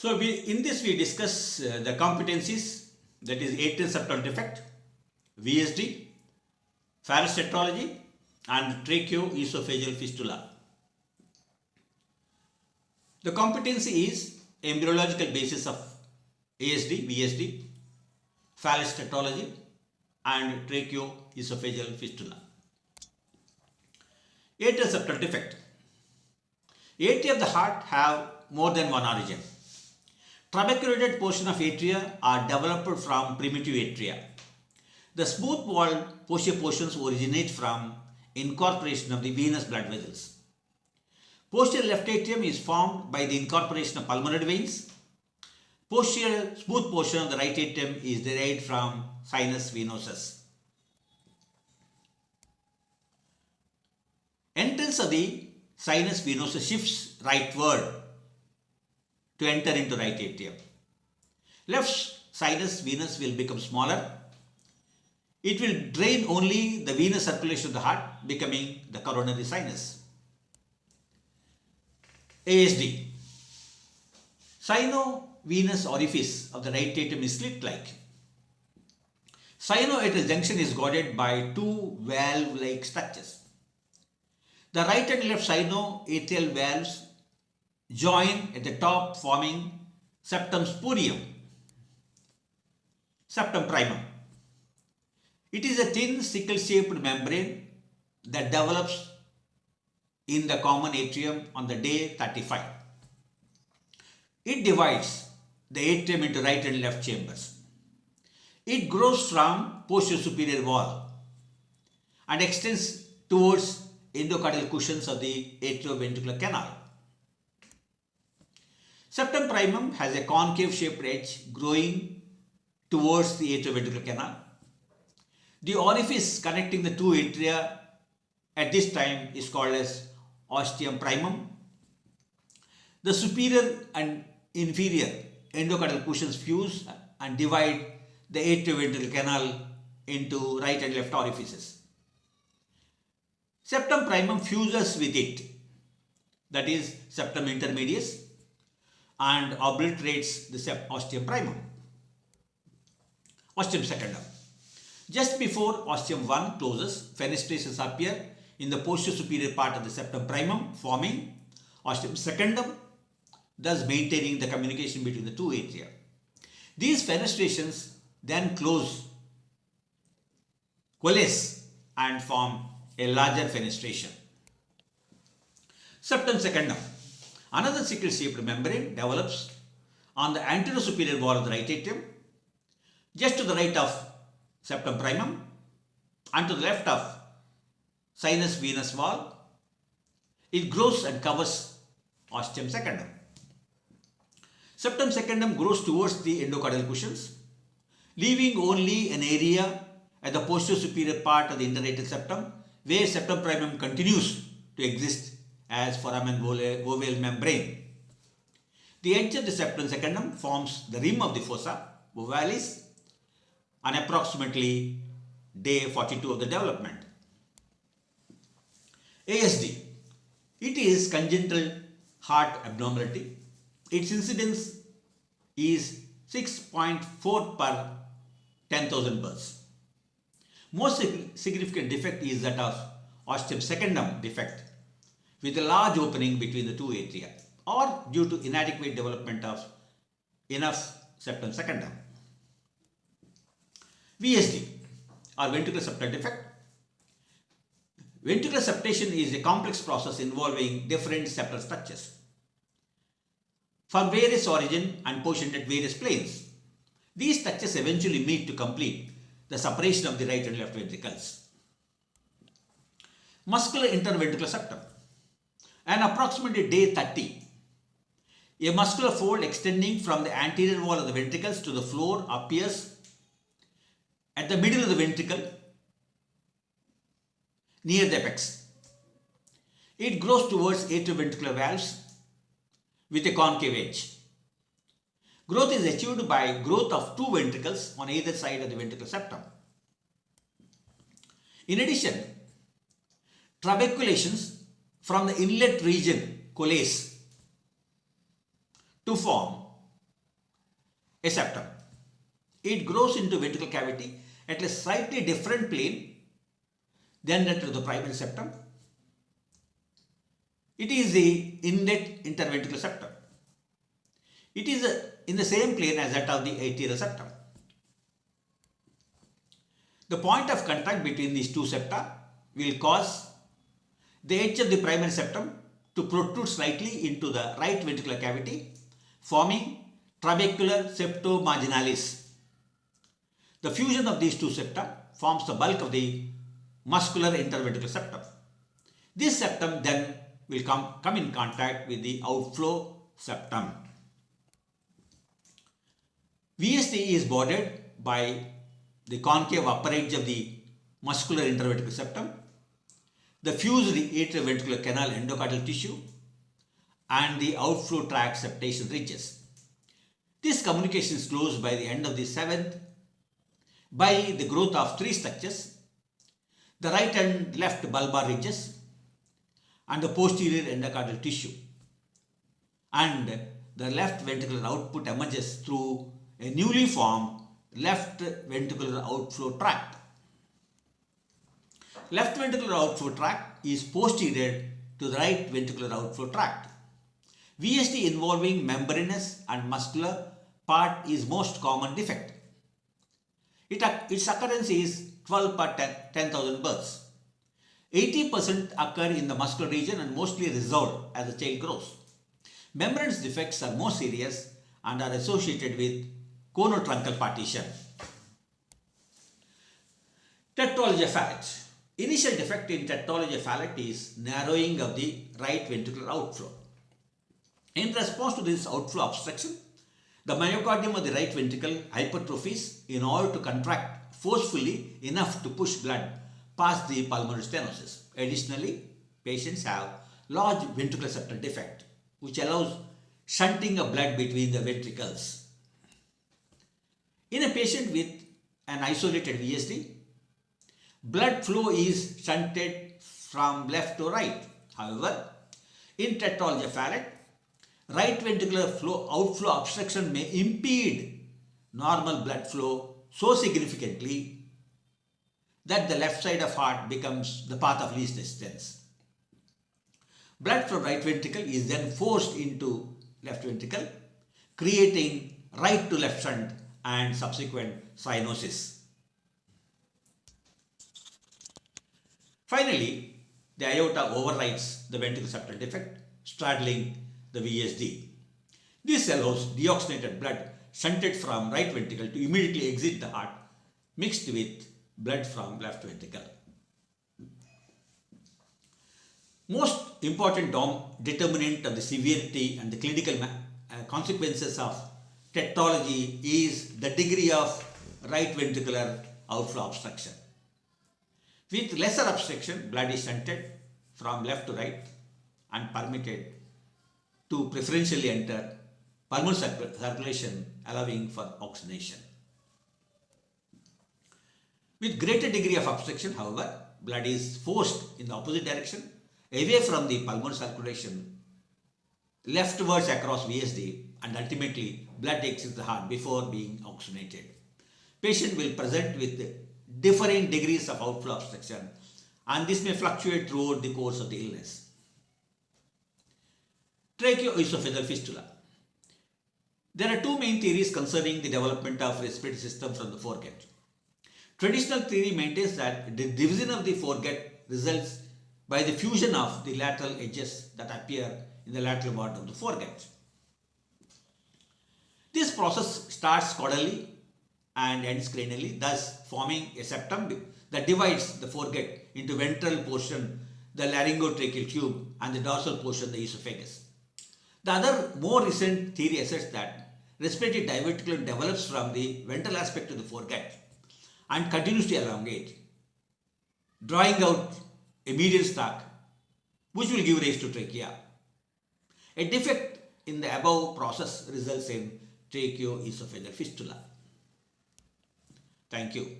In this we discuss the competencies, that is atrial septal defect, VSD, Farrell's tetralogy, and tracheoesophageal fistula. The competency is embryological basis of ASD, VSD, Farrell's tetralogy, and tracheoesophageal fistula. Atrial septal defect. Atria of the heart have more than one origin. Trabeculated portion of atria are developed from primitive atria. The smooth walled posterior portions originate from incorporation of the venous blood vessels. Posterior left atrium is formed by the incorporation of pulmonary veins. Posterior smooth portion of the right atrium is derived from sinus venosus. Entrance of the sinus venosus shifts rightward to enter into right atrium. Left sinus venous will become smaller. It will drain only the venous circulation of the heart, becoming the coronary sinus. ASD. Sinovenous orifice of the right atrium is slit-like. Sinoatrial junction is guarded by two valve-like structures. The right and left sinoatrial valves join at the top, forming septum spurium, septum primum. It is a thin sickle-shaped membrane that develops in the common atrium on the day 35. It divides the atrium into right and left chambers. It grows from posterior superior wall and extends towards endocardial cushions of the atrioventricular canal. Septum primum has a concave shaped edge growing towards the atrioventricular canal. The orifice connecting the two atria at this time is called as ostium primum. The superior and inferior endocardial cushions fuse and divide the atrioventricular canal into right and left orifices. Septum primum fuses with it, that is septum intermedius, and obliterates the ostium primum. Ostium secundum. Just before ostium 1 closes, fenestrations appear in the posterior superior part of the septum primum, forming ostium secundum, thus maintaining the communication between the two atria. These fenestrations then coalesce and form a larger fenestration. Septum secundum. Another sickle-shaped membrane develops on the anterior superior wall of the right atrium, just to the right of septum primum and to the left of sinus venous wall. It grows and covers ostium secundum. Septum secundum grows towards the endocardial cushions, leaving only an area at the posterior superior part of the interatrial septum where septum primum continues to exist as foramen ovale membrane. The edge of the septum secundum forms the rim of the fossa ovalis on approximately day 42 of the development. ASD. It is congenital heart abnormality. Its incidence is 6.4 per 10,000 births. Most significant defect is that of ostium secundum defect, with a large opening between the two atria, or due to inadequate development of enough septum secundum. VSD, or ventricular septal defect. Ventricular septation is a complex process involving different septal structures from various origin and positioned at various planes. These structures eventually meet to complete the separation of the right and left ventricles. Muscular interventricular septum. At approximately day 30, a muscular fold extending from the anterior wall of the ventricles to the floor appears at the middle of the ventricle near the apex. It grows towards atrioventricular valves with a concave edge. Growth is achieved by growth of two ventricles on either side of the ventricular septum. In addition, trabeculations from the inlet region coalesce to form a septum. It grows into ventricular cavity at a slightly different plane than that of the primary septum. It is the inlet interventricular septum. It is in the same plane as that of the anterior septum. The point of contact between these two septa will cause the edge of the primary septum to protrude slightly into the right ventricular cavity, forming trabecular septomarginalis. The fusion of these two septa forms the bulk of the muscular interventricular septum. This septum then will come in contact with the outflow septum. VSD is bordered by the concave upper edge of the muscular interventricular septum, the fused atrioventricular canal endocardial tissue, and the outflow tract septation ridges. This communication is closed by the end of the seventh by the growth of three structures: the right and left bulbar ridges, and the posterior endocardial tissue. And the left ventricular output emerges through a newly formed left ventricular outflow tract. Left ventricular outflow tract is posterior to the right ventricular outflow tract. VSD involving membranous and muscular part is most common defect. Its occurrence is 12 per 10,000 births. 80% occur in the muscular region and mostly resolve as the child grows. Membranous defects are more serious and are associated with conotruncal partition. Tetralogy of Fallot. Initial defect in tetralogy of Fallot is narrowing of the right ventricular outflow. In response to this outflow obstruction, the myocardium of the right ventricle hypertrophies in order to contract forcefully enough to push blood past the pulmonary stenosis. Additionally, patients have large ventricular septal defect, which allows shunting of blood between the ventricles. In a patient with an isolated VSD, blood flow is shunted from left to right. However, in tetralogy of Fallot, right ventricular outflow obstruction may impede normal blood flow so significantly that the left side of heart becomes the path of least resistance. Blood from right ventricle is then forced into left ventricle, creating right to left shunt and subsequent cyanosis. Finally, the aorta overrides the ventricular septal defect, straddling the VSD. This allows deoxygenated blood shunted from right ventricle to immediately exit the heart, mixed with blood from left ventricle. Most important determinant of the severity and the clinical consequences of tetralogy is the degree of right ventricular outflow obstruction. With lesser obstruction, blood is shunted from left to right and permitted to preferentially enter pulmonary circulation, allowing for oxygenation. With greater degree of obstruction, however, blood is forced in the opposite direction, away from the pulmonary circulation, leftwards across VSD, and ultimately blood exits the heart before being oxygenated. Patient will present with differing degrees of outflow obstruction, and this may fluctuate throughout the course of the illness. Tracheoesophageal fistula. There are two main theories concerning the development of respiratory system from the foregut. Traditional theory maintains that the division of the foregut results by the fusion of the lateral edges that appear in the lateral wall of the foregut. This process starts caudally and ends cranially, thus forming a septum that divides the foregut into ventral portion, the laryngotracheal tube, and the dorsal portion, the esophagus. The other more recent theory asserts that respiratory diverticulum develops from the ventral aspect of the foregut and continues to elongate, drawing out a median stalk, which will give rise to trachea. A defect in the above process results in tracheoesophageal fistula. Thank you.